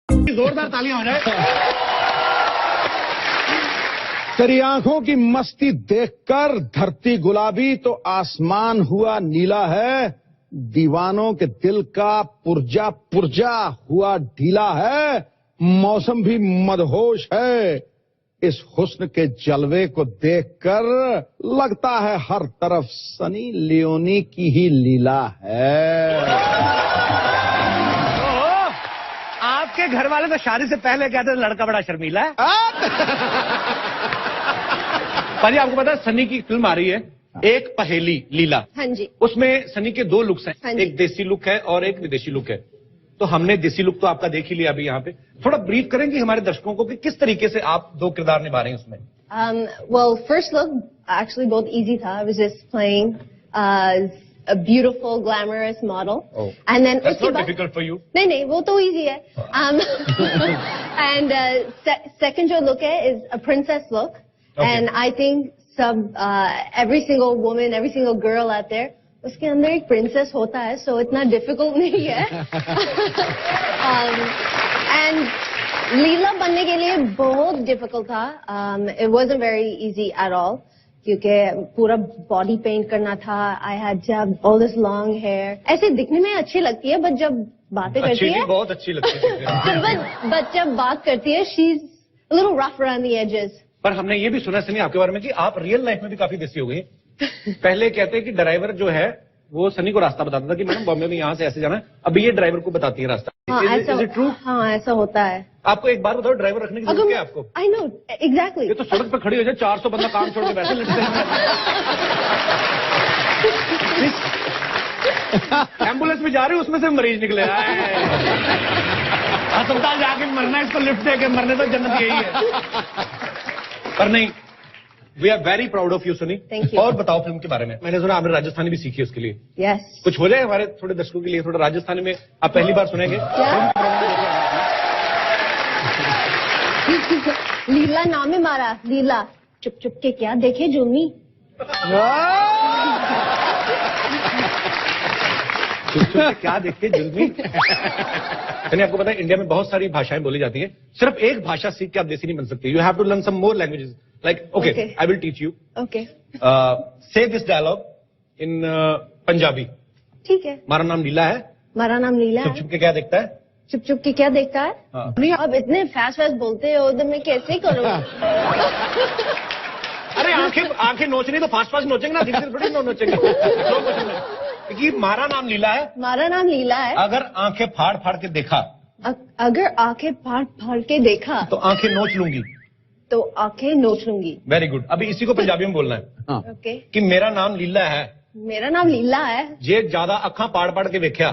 जोरदार तालियां हो जाए। तेरी आंखों की मस्ती देखकर धरती गुलाबी तो आसमान हुआ नीला है, दीवानों के दिल का पुर्जा पुर्जा हुआ ढीला है, मौसम भी मदहोश है। इस हुस्न के जलवे को देखकर लगता है हर तरफ सनी लियोनी की ही लीला है। आपके घर वाले तो शादी से पहले कहते थे लड़का बड़ा शर्मीला है। पाजी आपको पता है सनी की फिल्म आ रही है एक पहेली लीला। हाँ जी। उसमें सनी के 2 लुक्स हैं। हाँ जी। एक देसी लुक है और एक विदेशी लुक है। तो हमने देसी लुक तो आपका देख ही लिया अभी यहाँ पे। थोड़ा ब्रीफ करेंगे हमारे दर्शकों को कि किस तरीके से आप 2 किरदार निभा रहे हैं उसमें। Well, first look actually बहुत easy था. I was just playing a beautiful, glamorous model. Oh. And then That's not difficult for you. नहीं, वो तो easy है. And second जो look है is a princess look. Okay. And I think every single woman, every single girl out there, उसके अंदर एक princess होता है, so इतना difficult नहीं है. And लीला बनने के लिए बहुत difficult था. It wasn't very easy at all. क्योंकि पूरा बॉडी पेंट करना था. I had जब all this long hair. ऐसे दिखने में अच्छी लगती है, but जब बातें करती है बहुत अच्छी लगती है। but जब बात करती है, she's a little rough around the edges. पर हमने ये भी सुना सनी आपके बारे में कि आप रियल लाइफ में भी काफी देसी हो गई। पहले कहते हैं कि ड्राइवर जो है वो सनी को रास्ता बताता था कि मैडम बॉम्बे में यहाँ से ऐसे जाना है, अभी ये ड्राइवर को बताती है रास्ता। हाँ, Is it true? हाँ, ऐसा होता है। आपको एक बार बताओ ड्राइवर रखने की जरूरत क्या है आपको? I know, exactly. ये तो सड़क पे खड़ी हो जाए 400 बंदा काम छोड़ के वैसे लटके हैं। एम्बुलेंस में जा रही हूँ उसमें से मरीज निकले। अस्पताल जाके मरना इसको लिफ्ट दे के मरने तो जन्नत यही है। पर नहीं, we are very proud of you Sunny. Thank you. और बताओ फिल्म के बारे में। मैंने सुना आपने राजस्थानी भी सीखी उसके लिए। Yes. कुछ हो जाए हमारे थोड़े दर्शकों के लिए थोड़ा राजस्थानी में आप पहली बार सुनेंगे। लीला नाम है हमारा, लीला। चुप चुप के क्या देखे जुमी। चुप चुप के क्या देखे जुल्मी। यानी आपको पता है इंडिया में बहुत सारी भाषाएं बोली जाती हैं, सिर्फ एक भाषा सीख के आप देसी नहीं बन सकते। You have to learn some more languages. Like okay, I will teach you. Okay. Say this dialogue in Punjabi. ठीक है। हमारा नाम लीला है। हमारा नाम लीला चुप है। चुप के क्या देखता है? चुप चुप के क्या देखता है? हाँ। नहीं, अब इतने फास्ट बोलते हो तो मैं कैसे करूँ? अरे आंखें नोचनी तो फास्ट फास्ट नोचेंगे ना, धीरे धीरे थोड़ी नोचेंगे। क्योंकि हमारा नाम लीला है। हमारा नाम लीला है। अगर आंखें फाड़ फाड़ के देखा, अगर आंखें फाड़ फाड़ के देखा तो आंखें नोच लूंगी। तो आंखें नोच लूंगी। Very good. अभी इसी को पंजाबी में बोलना है। ओके। कि मेरा नाम लीला है। मेरा नाम लीला है। जे ज्यादा अखा पाड़ पाड़ के वेख्या।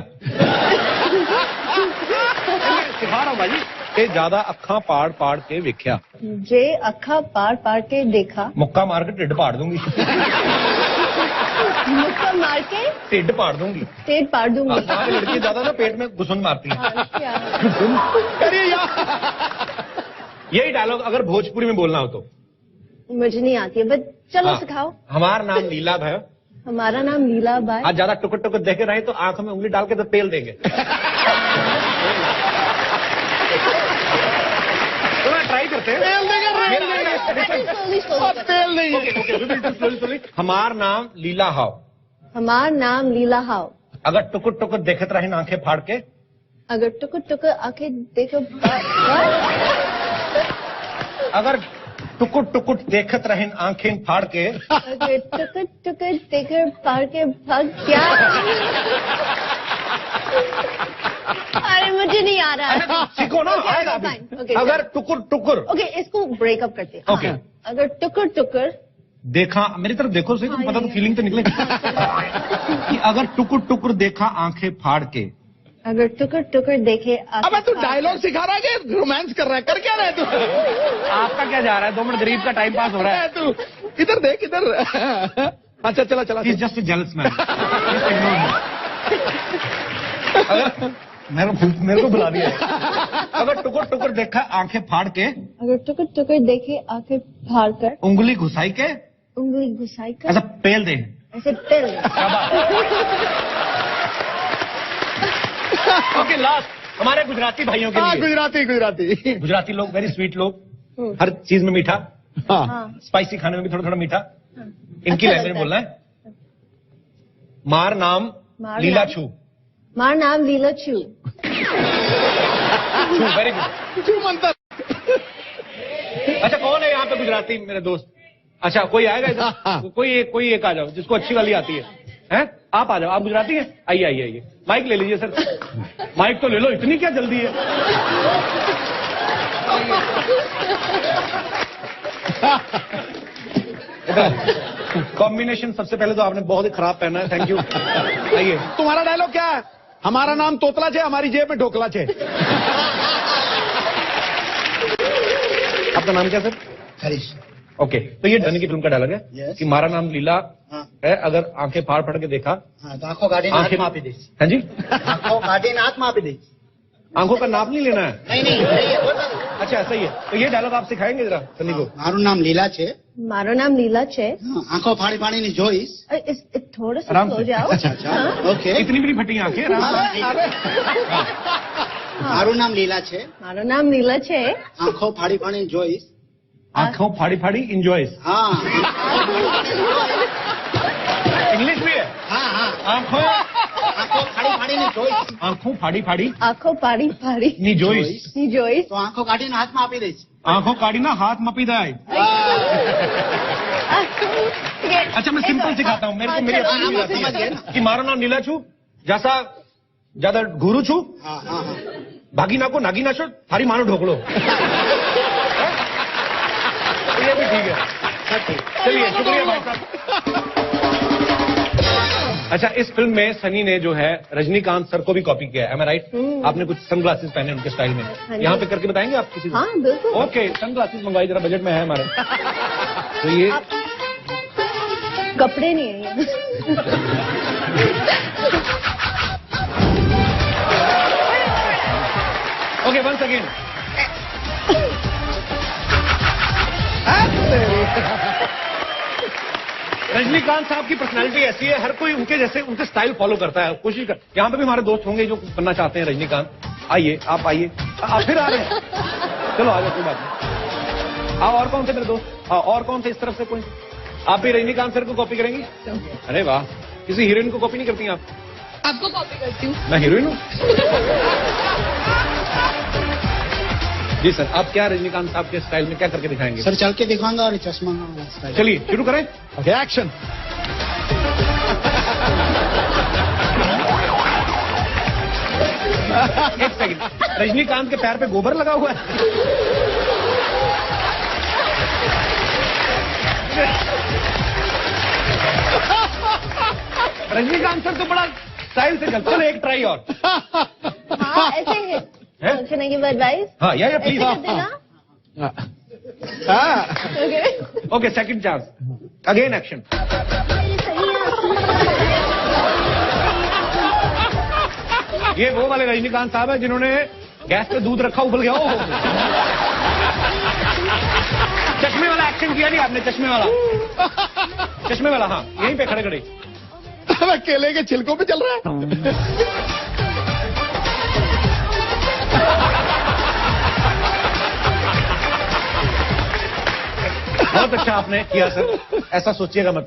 सिखा रहा हूँ भाई। जे ज्यादा अखा पाड़ पाड़ के वेख्या। जे अखा पाड़ पाड़ के देखा। मुक्का मार के टिड्ड पाड़ दूंगी। मुक्का मार के टिड्ड पाड़ दूंगी। पेट पाड़ दूंगी। लड़की ज्यादा ना पेट में घुसन मारती है। अरे यार, यही डायलॉग अगर भोजपुरी में बोलना हो तो। मुझे नहीं आती है, बट चलो हाँ। सिखाओ। हमारा नाम लीला है। हमारा नाम लीला बाई। आज ज्यादा टुकड़ टुकड़ देखे रहे तो आंखों में उंगली डाल के तो पेल देंगे। ट्राई करते हैं। हमारा नाम लीला हाव। हमारा नाम लीला हाव। अगर टुकुर टुकुर देखत रहे आंखें फाड़ के। अगर टुकुर टुकुर आंखें देखो। अगर टुकुर टुकुर देखत रहे आंखें फाड़ के। अगर टुकुर टुकुर देकर फाड़ के भाग क्या? अरे मुझे नहीं आ रहा है। सीखो ना, आएगा अभी। अगर टुकुर टुकुर। ओके, इसको ब्रेकअप करते हैं। ओके। अगर टुकुर टुकुर देखा, मेरी तरफ देखो सही, तुम पता तो फीलिंग तो निकले। कि अगर टुकुर टुकुर देखा आंखें फाड़ के। अगर टुकुर टुकुर देखे। अब तू डायलॉग सिखा रहा है कि रोमांस कर रहा है? कर क्या रहा है तू? आपका क्या जा रहा है? 2 मिनट गरीब का टाइम पास हो रहा है। तू इधर देख, इधर। अच्छा चला चला। Just jealous man. मेरे को बुला दिया। अगर टुकुर टुकुर देखा आंखें फाड़ के। अगर टुकुर टुकुर देखे आंखें फाड़ कर। उंगली घुसाई के। उंगली घुसाई कर। ऐसा पेल दे। ऐसे पेल। ओके, लास्ट हमारे गुजराती भाइयों के लिए। गुजराती गुजराती लोग वेरी स्वीट लोग, हर चीज में मीठा, हाँ। स्पाइसी खाने में भी थोड़ा थोड़ा मीठा। इनकी अच्छा लैंग्वेज लगता बोलना है। मार नाम मार लीला नाम? छू। मार नाम लीला छू। छू, वेरी गुड। छू मंतर। अच्छा कौन है यहाँ पे गुजराती मेरे दोस्त? अच्छा कोई आएगा इधर? कोई एक आ जाओ जिसको अच्छी वाली आती है। हैं? आप आ जाओ, आप गुजराती हैं? आइए आइए आइए, माइक ले लीजिए सर। माइक तो ले लो, इतनी क्या जल्दी है? कॉम्बिनेशन सबसे पहले तो आपने बहुत ही खराब पहना है, थैंक यू। आइए। तुम्हारा डायलॉग क्या है? हमारा नाम तोतला छे, हमारी जेब में ढोकला छे। आपका नाम क्या सर? हरीश। ओके, तो ये धनी की फिल्म का डायलॉग है Yes. कि मारा नाम लीला हाँ। है, अगर आंखें फाड़ फाड़ के देखा। हाँ, तो आंखों गाड़ी आंखें हाथ मापी दे। हाँ जी, आंखों गाड़ी हाथ मापी दे। आंखों का नाप नहीं लेना है। नहीं सही है, बोल दो। अच्छा ऐसा ही है, तो ये डायलॉग आप सिखाएंगे जरा सन्नी को। મારું નામ લીલા છે। मारो नाम लीला छे। આંખો फाड़ी फाड़ीને જોઈશ। थोड़ा सा आराम सो से। जाओ। अच्छा हाँ? ओके। इतनी भी नहीं फटी आंखें, आराम से। મારું નામ લીલા છે। मारो नाम लीला छे। આંખો फाड़ी फाड़ीने જોઈશ। आंखों फाड़ी फाड़ी इंजॉय। हाँ इंग्लिश भी है। हाँ आंखों આંખો फाड़ी फाड़ीने જોઈશ। आंखों फाड़ी फाड़ी आंखों पाड़ी पाड़ी निजोइस। जोइस। તો આંખો કાઢીને હાથમાં આપી દઈશ। आंखों काटी ना हाथ मपी दाए। अच्छा मैं सिंपल सिखाता हूँ, मेरे को मेरी अपनी चलो, चीज आती समझ गए है ना। कि मारो नाम नीला छू, जैसा ज्यादा घुरू छू, हाँ हाँ हाँ। भागी ना को नागी ना छो, थारी मानो ढोकलो। तो ये भी ठीक है। चलिए शुक्रिया भाई साहब। अच्छा इस फिल्म में सनी ने जो है रजनीकांत सर को भी कॉपी किया है, एम आई राइट? आपने कुछ सनग्लासेस पहने उनके स्टाइल में, जी। यहाँ पे करके बताएंगे आप किसी को? हाँ बिल्कुल। ओके, सनग्लासेस मंगवाइए जरा, बजट में है हमारे। तो ये कपड़े नहीं है ये। Okay once again. रजनीकांत साहब की पर्सनालिटी ऐसी है, हर कोई उनके जैसे उनके स्टाइल फॉलो करता है, कोशिश कर। यहाँ पे भी हमारे दोस्त होंगे जो बनना चाहते हैं रजनीकांत। आइए आप आइए, आप फिर आ रहे हैं। चलो आ जाओ, कोई बात नहीं। आओ, और कौन थे मेरे दोस्त? और कौन थे इस तरफ से? कोई आप भी रजनीकांत सर को कॉपी करेंगी? अरे वाह, किसी हीरोइन को कॉपी नहीं करती आप? आपको कॉपी करती हूँ। मैं हीरोइन हूँ। जी सर, आप क्या रजनीकांत साहब के स्टाइल में क्या करके दिखाएंगे? सर चल के दिखाऊंगा और चश्मा स्टाइल। चलिए शुरू करें। Okay action. एक सेकंड, रजनीकांत के पैर पे गोबर लगा हुआ है। रजनीकांत सर तो बड़ा स्टाइल से चलते। चलो एक ट्राई और। हाँ ऐसे है। हैं? Can I give advice? हाँ या प्लीज। ऐसे कर देना। हाँ। Okay. Okay second chance, again action. ये वो वाले रजनीकांत साहब है जिन्होंने गैस पे दूध रखा, उबल गया। ओह चश्मे वाला एक्शन किया नहीं आपने? चश्मे वाला, चश्मे वाला। हाँ यहीं पे खड़े खड़े। अब केले के छिलकों पे चल रहा है। बहुत अच्छा आपने किया सर, ऐसा सोचिएगा मत।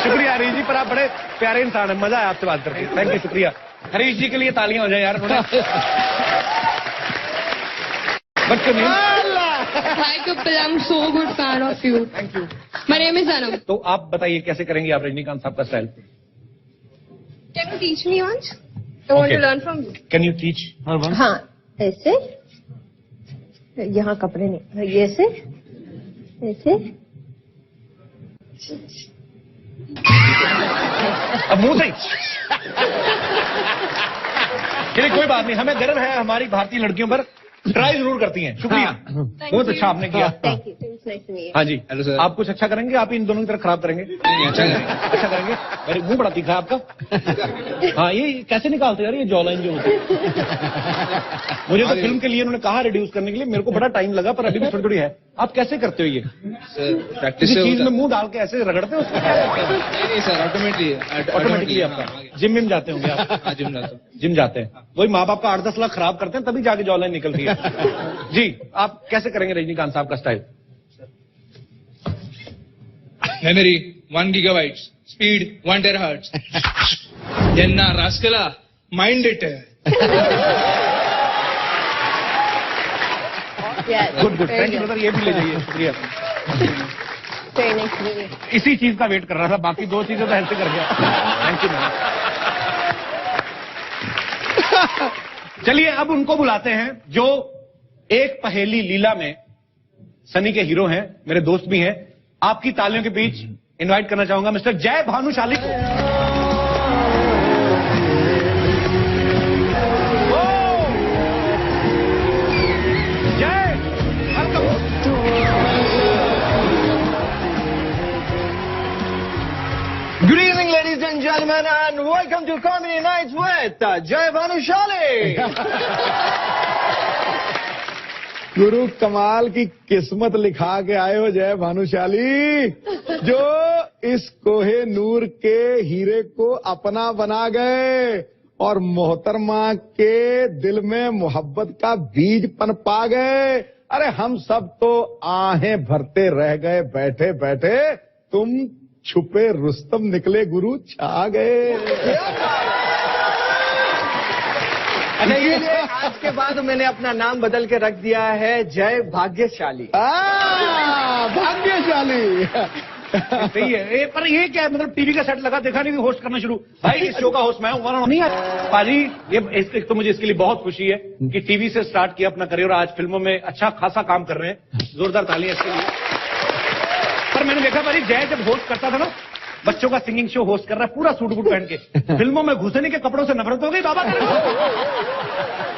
शुक्रिया हरीश जी, पर आप बड़े प्यारे इंसान हैं, मजा आया आपसे बात करके। थैंक यू, शुक्रिया। हरीश जी के लिए तालियां हो जाए यार थोड़ा। But Hi Kapil, I'm so good fan of you. Thank you. My name is Anam. तो आप बताइए कैसे करेंगे आप रजनीकांत साहब का style? Can you teach me once? I want Okay. to learn from you. Can you teach her one? हाँ ऐसे, यहाँ कपड़े नहीं, ये ऐसे ऐसे। अब मुंह से। चलिए कोई बात नहीं, हमें गर्व है हमारी भारतीय लड़कियों पर, ट्राई जरूर करती हैं। शुक्रिया, बहुत अच्छा आपने किया। Thank you. nice to meet you. हाँ जी, हेलो सर। आप कुछ अच्छा करेंगे? आप इन दोनों की तरह खराब करेंगे? नहीं, अच्छा करेंगे। अच्छा करेंगे। मेरे मुंह बड़ा तीखा है आपका। हाँ, ये कैसे निकालते हैं यार ये जॉ लाइन जो होती है? मुझे तो फिल्म के लिए उन्होंने कहा रिड्यूस करने के लिए, मेरे को बड़ा टाइम लगा, पर अभी भी थोड़ी थोड़ी है। आप कैसे करते हो ये? सर प्रैक्टिस किसी से चीज होता में मुंह डाल के ऐसे रगड़ते हो उसको? क्या करते हो? नहीं सर, ऑटोमेटिकली आपका जिम में जाते होंगे आप? हाँ, जिम जाता हूँ। जिम जाते हैं, वही माँ बाप का 8-10 लाख खराब करते हैं तभी जाके जॉ लाइन निकलती है। जी, आप कैसे करेंगे रजनीकांत साहब का style? Memory 1 gigabyte, speed 1 terahertz. यांना रास्कला माइंड इट है. Yes. Good good, Very thank you good. Brother, ये भी ले जाइए, शुक्रिया। Very nice to meet you. इसी चीज का वेट कर रहा था, बाकी 2 चीजें तो हेल्प कर गया। Thank you ma'am. चलिए अब उनको बुलाते हैं जो एक पहेली लीला में सनी के हीरो हैं, मेरे दोस्त भी हैं। आपकी तालियों के बीच इनवाइट करना चाहूंगा मिस्टर जय भानुशाली को। जय, welcome. Good evening, ladies and gentlemen, and welcome to Comedy Nights with Jay Bhanushali. गुरु कमाल की किस्मत लिखा के आए हो जय भानुशाली, जो इस कोहे नूर के हीरे को अपना बना गए और मोहतरमा के दिल में मोहब्बत का बीज पनपा गए। अरे हम सब तो आहें भरते रह गए बैठे बैठे, तुम छुपे रुस्तम निकले गुरु छा गए। इसीलिए आज के बाद मैंने अपना नाम बदल के रख दिया है जय भाग्यशाली। भाग्यशाली। सही है। पर ये क्या है, मतलब टीवी का सेट लगा, देखा नहीं कि होस्ट करना शुरू। भाई इस शो का होस्ट मैं हूँ, नहीं पाजी। ये एक तो मुझे इसके लिए बहुत खुशी है कि टीवी से स्टार्ट किया अपना करियर, आज फिल्मों में अच्छा खासा काम कर रहे हैं। जोरदार तालियां इसके लिए। पर मैंने देखा भाई जय जब होस्ट करता था ना, बच्चों का सिंगिंग शो होस्ट कर रहा है पूरा सूट बूट पहन के, फिल्मों में घुसने के कपड़ों से नफरत हो गई बाबा।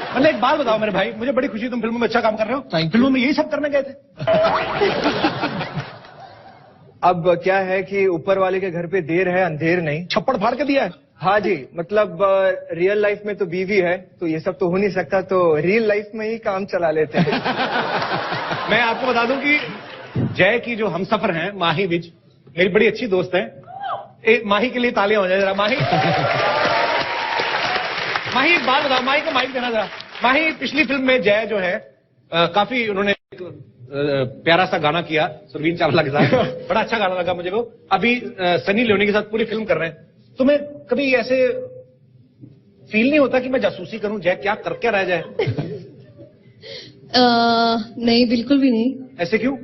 मतलब एक बात बताओ मेरे भाई, मुझे बड़ी खुशी तुम फिल्मों में अच्छा काम कर रहे हो, फिल्मों में यही सब करने गए थे? अब क्या है कि ऊपर वाले के घर पे देर है अंधेर नहीं। छप्पड़ फाड़ के दिया है। हाँ जी, मतलब रियल लाइफ में तो बीवी है तो ये सब तो हो नहीं सकता, तो रियल लाइफ में ही काम चला लेते हैं। मैं आपको बता दूं कि जय की जो हमसफर हैं माही विज, मेरी बड़ी अच्छी दोस्त है। माही के लिए तालियां हो जाए जरा। माही, माही एक बात बताओ, माही को माइक देना जरा। माही, पिछली फिल्म में जय जो है काफी उन्होंने प्यारा सा गाना किया सुरवीन चावला के साथ, बड़ा अच्छा गाना लगा मुझे वो। अभी सनी लियोनी के साथ पूरी फिल्म कर रहे हैं। तुम्हें कभी ऐसे फील नहीं होता कि मैं जासूसी करूं, जय क्या कर क्या रह जाए? नहीं, बिल्कुल भी नहीं। ऐसे क्यों?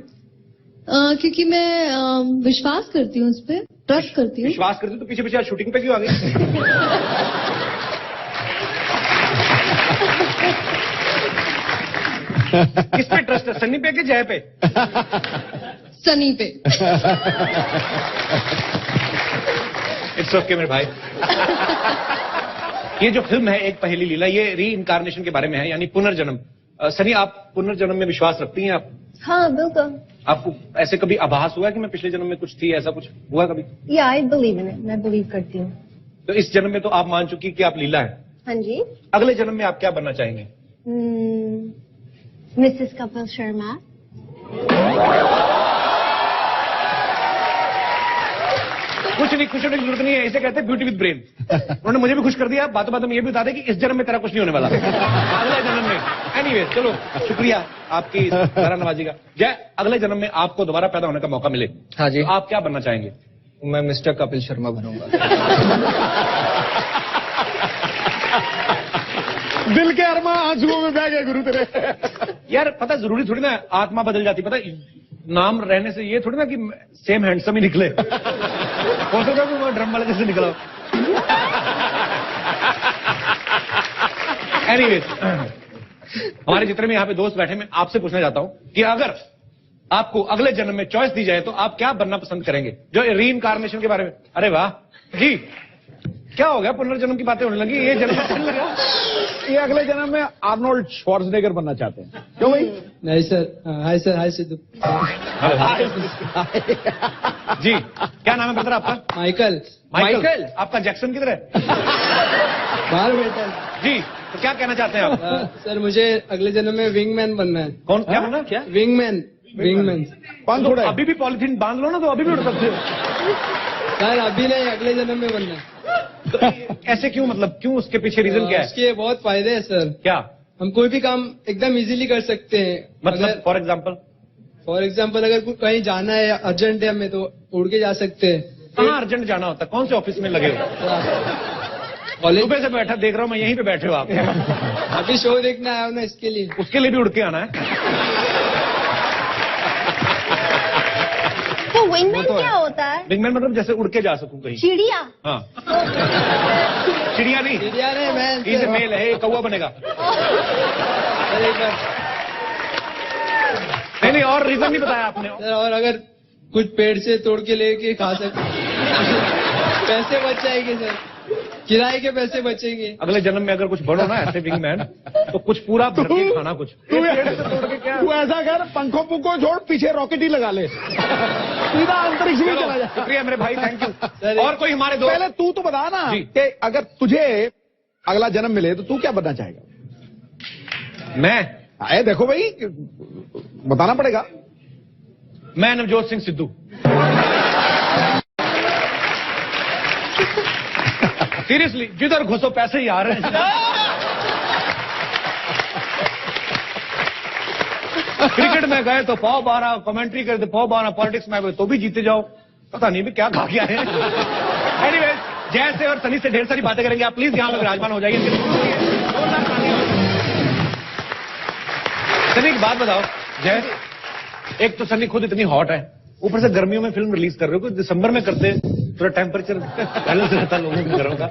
क्योंकि मैं विश्वास करती हूँ उस पर, ट्रस्ट करती हूँ। विश्वास करती तो पीछे पीछे आज शूटिंग पे क्यों आ गई? किस पे ट्रस्ट है, सनी पे कि जय पे? सनी पे। इट्स ओके मेरे भाई। ये जो फिल्म है एक पहेली लीला, ये री इनकारनेशन के बारे में है, यानी पुनर्जन्म। सनी, आप पुनर्जन्म में विश्वास रखती हैं आप? हाँ, बिल्कुल। आपको ऐसे कभी आभास हुआ कि मैं पिछले जन्म में कुछ थी, ऐसा कुछ हुआ कभी? या आई बिलीव इन इट, मैं बिलीव करती हूँ। तो इस जन्म में तो आप मान चुकी कि आप लीला है। हाँ जी। अगले जन्म में आप क्या बनना चाहेंगे? मिसेस कपिल शर्मा। कुछ नहीं, खुश होने की जरूरत नहीं है, इसे कहते हैं ब्यूटी विद ब्रेन। उन्होंने मुझे भी खुश कर दिया। बातों बातों में ये भी बता दें कि इस जन्म में तेरा कुछ नहीं होने वाला, अगले जन्म में। एनीवे, चलो शुक्रिया आपकी तरह नवाजी का। जय, अगले जन्म में आपको दोबारा पैदा होने का मौका मिले, हाँ जी, तो आप क्या बनना चाहेंगे? मैं मिस्टर कपिल शर्मा बनूंगा। दिल के अरमा आंसुओं में बह गए गुरु तेरे। यार पता जरूरी थोड़ी ना आत्मा बदल जाती, पता नाम रहने से ये थोड़ी ना कि सेम हैंडसम ही निकले। हो सकता है वो ड्रम वाले जैसे निकला। एनीवेज, हमारे जितने भी यहाँ पे दोस्त बैठे, मैं आपसे पूछना चाहता हूँ कि अगर आपको अगले जन्म में चॉइस दी जाए तो आप क्या बनना पसंद करेंगे? जो री इनकारनेशन के बारे में। अरे वाह जी, क्या हो गया? पुनर्जन्म की बातें होने लगी, ये जन्म चलने लगा। ये अगले जन्म में आर्नोल्ड श्वार्ज़नेगर बनना चाहते हैं। क्यों भाई? नहीं सर, हाय सिद्धू। जी, क्या नाम है ब्रदर आपका? माइकल। आपका जैक्सन किधर है? बाहर बैठा। जी, तो क्या कहना चाहते हैं आप? सर मुझे अगले जन्म में विंगमैन बनना है। कौन? क्या बनना? क्या? विंगमैन। पंख उड़े। अभी भी पॉलिथीन बांध लो ना, तो अभी भी उड़ सकते हो। सर अभी नहीं, अगले जन्म में बनना है। तो ऐसे क्यों? मतलब क्यों? उसके पीछे रीजन क्या है? इसके बहुत फायदे हैं सर। क्या? हम कोई भी काम एकदम इजीली कर सकते हैं। मतलब फॉर एग्जाम्पल अगर कहीं जाना है अर्जेंट है हमें, तो उड़ के जा सकते हैं। कहाँ अर्जेंट जाना होता है? कौन से ऑफिस में लगे हो? कॉलेज सुबह से बैठा देख रहा हूँ मैं, यहीं पे बैठे हो आप। अभी शो देखना आया हूँ ना, इसके लिए। उसके लिए भी उड़ के आना है? तो विंगमैन क्या होता है? विंगमैन मतलब जैसे उड़ के जा सकूं कहीं। चिड़िया? हाँ। चिड़िया नहीं, मैं इसे मेल है, ये कौवा बनेगा। नहीं, और रीजन नहीं बताया आपने। और अगर कुछ पेड़ से तोड़ के लेके खा सकते, पैसे बच जाएंगे सर, किराए के पैसे बचेंगे। अगले जन्म में अगर कुछ बनो ना ऐसे विंगमैन, तो कुछ पूरा भर के खाना कुछ। तू ऐसा कर, पंखों पुखों छोड़, पीछे रॉकेट ही लगा ले, सीधा अंतरिक्ष में चला जा। शुक्रिया मेरे भाई, थैंक यू। और कोई हमारे दोस्त? पहले तू तो बता ना कि अगर तुझे अगला जन्म मिले तो तू क्या बनना चाहेगा? मैं? अरे देखो भाई, बताना पड़ेगा। मैं नवजोत सिंह सिद्धू। सीरियसली, जिधर घुसो पैसे ही आ रहे हैं। क्रिकेट में गए तो 100-12, कमेंट्री करते 100-12, पॉलिटिक्स में गए तो भी जीते जाओ। पता नहीं भी क्या खा गया है। एनीवेज, जय से और सनी से ढेर सारी बातें करेंगे। आप प्लीज यहाँ पे विराजमान हो जाइए। सनी एक बात बताओ जय, एक तो सनी खुद इतनी हॉट है, ऊपर से गर्मियों में फिल्म रिलीज कर रहे हो, कुछ दिसंबर में करते थोड़ा टेम्परेचर बैलेंस रहता लोगों के घरों का।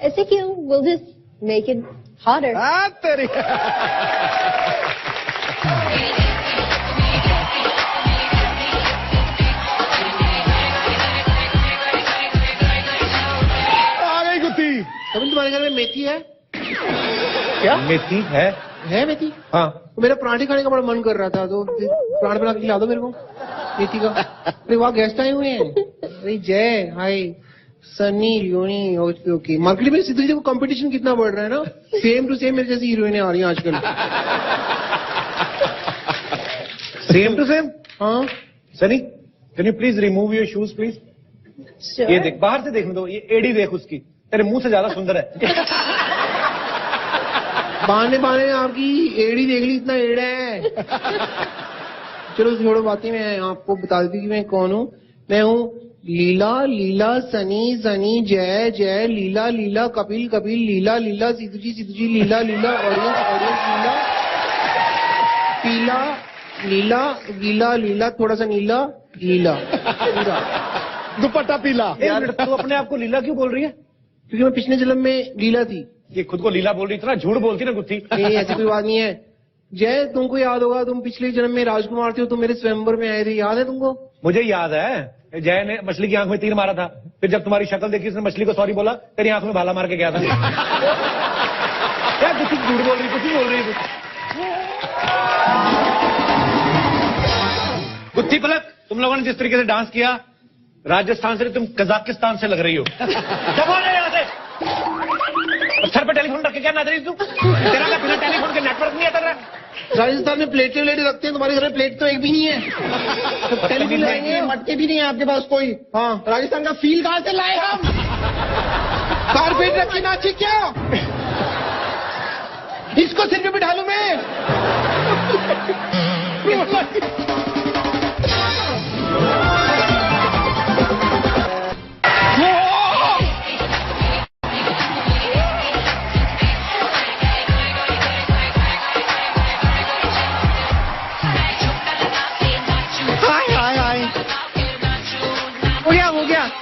ऐसे क्यों? We'll just make it hotter. तेरी आ गई गुत्ती। कभी तुम्हारे घर में मेथी है? क्या मेथी है? मेथी? हाँ। तो मेरा पराठे खाने का बड़ा मन कर रहा था, तो पराठा बना के खिला दो मेरे को मेथी का। अरे वहाँ गेस्ट आए हुए हैं। अरे जय, हाय, सनी, लियोनी, ओके। मार्केट में सिद्धू जी को कंपटीशन कितना बढ़ रहा है ना, सेम टू सेम मेरे जैसी हीरोइनें आ रही हैं आजकल। Same to same? हाँ। Sunny, can you please remove your shoes please? Sure. ये देख, बाहर से देखने दो, ये एड़ी देख उसकी, तेरे मुंह से ज्यादा सुंदर है। बहाने बहाने में आपकी एड़ी देख ली, इतना एड़ा है। चलो छोड़ो बातें, मैं आपको बता देती कि मैं कौन हूँ। मैं हूँ लीला, सनी, जय, लीला, कपिल, लीला, सिद्धू जी, लीला, ऑडियंस, लीला, पीला, लीला, थोड़ा सा नीला, दुपट्टा पीला। यार तू अपने आप को लीला क्यों बोल रही है? क्योंकि मैं पिछले जन्म में लीला थी। ये खुद को लीला बोल रही, इतना झूठ बोलती ना गुत्थी। नहीं, ऐसी कोई बात नहीं है। जय, तुमको याद होगा, तुम पिछले जन्म में राजकुमार थे, तुम मेरे स्वयंवर में आए थे, याद है तुमको? मुझे याद है, जय ने मछली की आंख में तीर मारा था, फिर जब तुम्हारी शक्ल देखी उसने मछली को सॉरी बोला, तेरी आंख में भाला मार के गया था। क्या गुत्थी झूठ बोल रही, कुछ ही बोल रही है गुत्थी। पलक, तुम लोगों ने जिस तरीके से डांस किया, राजस्थान से तुम कजाकिस्तान से लग रही हो। जब आ यहाँ से सर पे टेलीफोन रख के क्या नाच रही तू? तेरा क्या बिना टेलीफोन के नेटवर्क नहीं आता? राजस्थान में प्लेटें रखते हैं, तुम्हारे घर में प्लेट तो एक भी नहीं है। तो टेलीफोन लाएंगे, मटके भी नहीं है आपके पास कोई। हाँ, राजस्थान का फील कहाँ से लाए हम? कारपेट रख के नाचे क्या? इसको सिर पे बिठा लूं मैं?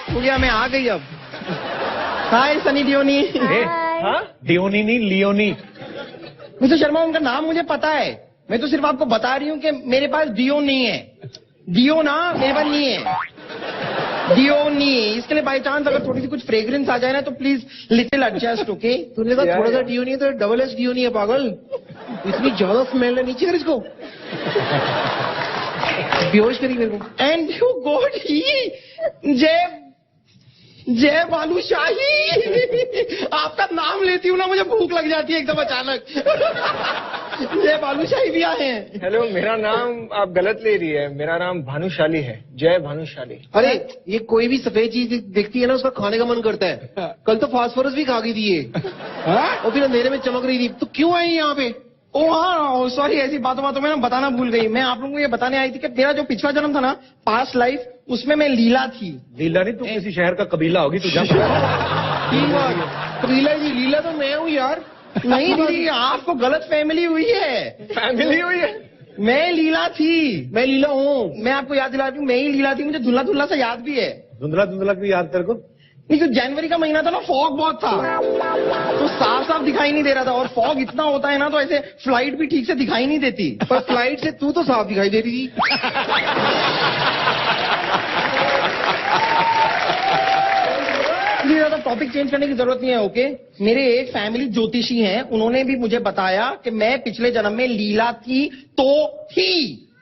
हो गया, मैं आ गई अब। हाय सनी लियोनी। डियोनी नहीं, लियोनी। मिस्टर शर्मा, उनका नाम मुझे पता है, मैं तो सिर्फ आपको बता रही हूँ कि मेरे पास डियो नहीं है। डियो ना मेरे पास नहीं है। डियोनी, इसके लिए बाई चांस अगर थोड़ी सी कुछ फ्रेग्रेंस आ जाए ना तो प्लीज लिटिल एडजस्ट, ओके? तूने कहा थोड़ा सा डियोनी तो डबल एस डियोनी है पागल, इतनी ज्यादा स्मेल है, नीचे कर इसको, बेहोश करी मेरे को। एंड यू गॉड ही जय बालूशाही, आपका नाम लेती हूँ ना मुझे भूख लग जाती है एकदम अचानक। जय बालूशाही भी आए हैं। हेलो, मेरा नाम आप गलत ले रही है, मेरा नाम भानुशाली है, जय भानुशाली। अरे ये कोई भी सफेद चीज दिखती है ना उसका खाने का मन करता है। कल तो फास्फोरस भी खा गई थी ये, और फिर अंधेरे में चमक रही थी। तो क्यों आई यहाँ पे? ओ हाँ सॉरी, ऐसी बातों में ना बताना भूल गई। मैं आप लोगों को ये बताने आई थी कि मेरा जो पिछला जन्म था ना, पास्ट लाइफ, उसमें मैं लीला थी। लीला नहीं, तू किसी शहर का कबीला होगी तू। कबीला जी, लीला तो मैं हूँ यार। नहीं दीदी, आपको गलत फैमिली हुई है। फैमिली हुई है? मैं लीला थी, मैं लीला हूँ। मैं आपको याद दिलाती हूँ, मैं ही लीला थी। मुझे धुंधला धुंधला सा याद भी है। धुंधला धुंधला भी याद तेरे को? नहीं, जो जनवरी का महीना था ना, फॉग बहुत था, तो साफ साफ दिखाई नहीं दे रहा था। और फॉग इतना होता है ना तो ऐसे फ्लाइट भी ठीक से दिखाई नहीं देती। पर फ्लाइट से तू तो साफ दिखाई दे रही थी। ज्यादा टॉपिक चेंज करने की जरूरत नहीं है, ओके? मेरे एक फैमिली ज्योतिषी हैं, उन्होंने भी मुझे बताया कि मैं पिछले जन्म में लीला थी तो थी।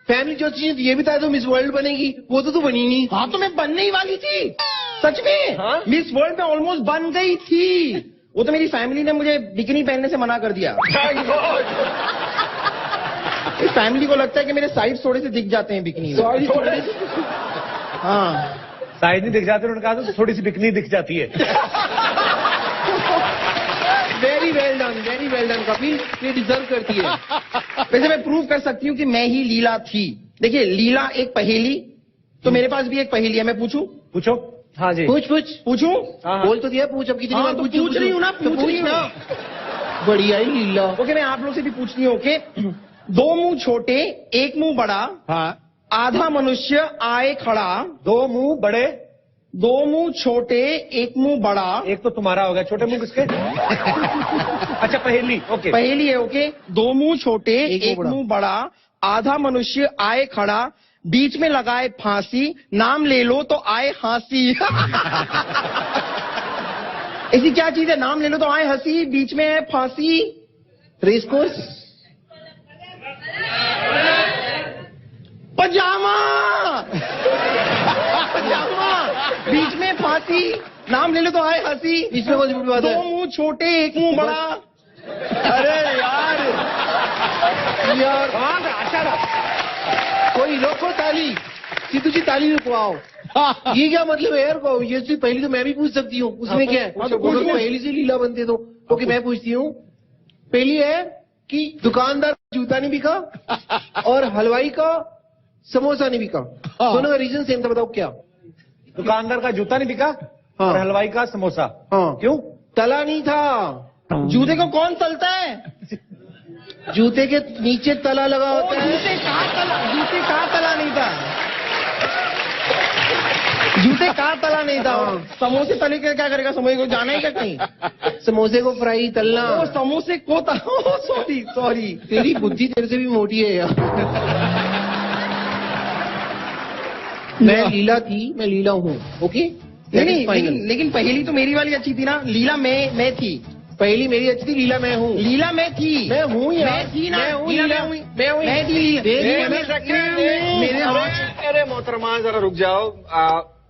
फैमिली ज्योतिषी ने ये बताया तो मिस वर्ल्ड बनेगी, वो तो तू बनी नहीं। हाँ तो मैं बनने ही वाली थी, सच में। हाँ? मिस वर्ल्ड में ऑलमोस्ट बन गई थी। वो तो मेरी फैमिली ने मुझे बिकिनी पहनने से मना कर दिया। इस फैमिली को लगता है कि मेरे साइड थोड़े से दिख जाते हैं बिकिनी में। हाँ, साइड नहीं दिख जाते, उन्होंने कहा तो थोड़ी सी बिकनी दिख जाती है। वेरी वेल डन कपिल, ये डिजर्व करती है। वैसे मैं प्रूव कर सकती हूँ कि मैं ही लीला थी। देखिए, लीला एक पहेली, तो मेरे पास भी एक पहेली है। मैं पूछूं? पूछो। हाँ जी, पूछूं? हाँ। बोल तो दिया, पूछ। अब कितनी बार तो पूछ रही हूँ ना, पूछ रही ना। बढ़िया ही लीला। ओके, मैं आप लोग से भी पूछती हूँ, ओके? दो मुंह छोटे, एक मुंह बड़ा, हाँ, आधा मनुष्य आए खड़ा। दो मुंह बड़े, दो मुंह छोटे, एक मुंह बड़ा। एक तो तुम्हारा हो गया, छोटे मुंह किसके? अच्छा, पहेली, ओके। पहेली है, ओके? दो मुंह छोटे, एक मुंह बड़ा, आधा मनुष्य आए खड़ा, बीच में लगाए फांसी, नाम ले लो तो आए हंसी। ऐसी क्या चीज है, नाम ले लो तो आए हंसी, बीच में है फांसी? Race course? पजामा। पजामा, बीच में फांसी, नाम ले लो तो आए हंसी। इसमें कौन सी बुरी बात है? दो मुंह छोटे, एक मुंह बड़ा। अरे यार कोई रोको ताली, सीधू जी ताली रुकवाओ। ये क्या मतलब है यार? को ये चीज पहली तो मैं भी पूछ सकती हूँ, उसमें क्या है? पहली से लीला बनते तो ओके, मैं पूछती हूँ। पहली है कि दुकानदार जूता नहीं बिका और हलवाई का समोसा नहीं बिका, दोनों का रीजन सेम था, बताओ क्या? दुकानदार का जूता नहीं बिका और हलवाई का समोसा। हाँ, क्यों? तला नहीं था। जूते को कौन तलता है? जूते के नीचे तला लगा होता है। जूते का तला नहीं था। जूते का तला नहीं था। समोसे तले के क्या करेगा? समोसे को जाना ही क्या कहीं? समोसे को फ्राई तलना। समोसे को सॉरी, तेरी बुद्धि तेरे से भी मोटी है यार। मैं लीला थी, मैं लीला हूँ, ओके? नहीं, लेकिन पहली तो मेरी वाली अच्छी थी ना। लीला मैं थी। पहली मेरी अच्छी थी, लीला मैं हूँ। लीला मैं थी, मैं हूँ यार। मैं थी ना, मैं हूँ लीला, मैं थी लीला। मेरे अरे मोहतरमा जरा रुक जाओ।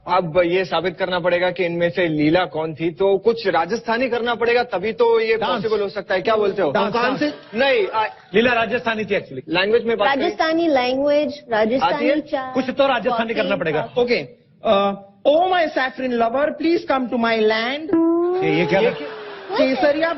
अब ये साबित करना पड़ेगा कि इनमें से लीला कौन थी, तो कुछ राजस्थानी करना पड़ेगा, तभी तो ये पॉसिबल हो सकता है। क्या बोलते हो? कौन से? नहीं, लीला राजस्थानी थी एक्चुअली। लैंग्वेज में बात करें। राजस्थानी लैंग्वेज, राजस्थानी चाय, कुछ तो राजस्थानी करना पड़ेगा। Okay, oh my saffron lover, please come to my land. ये क्या? केसरिया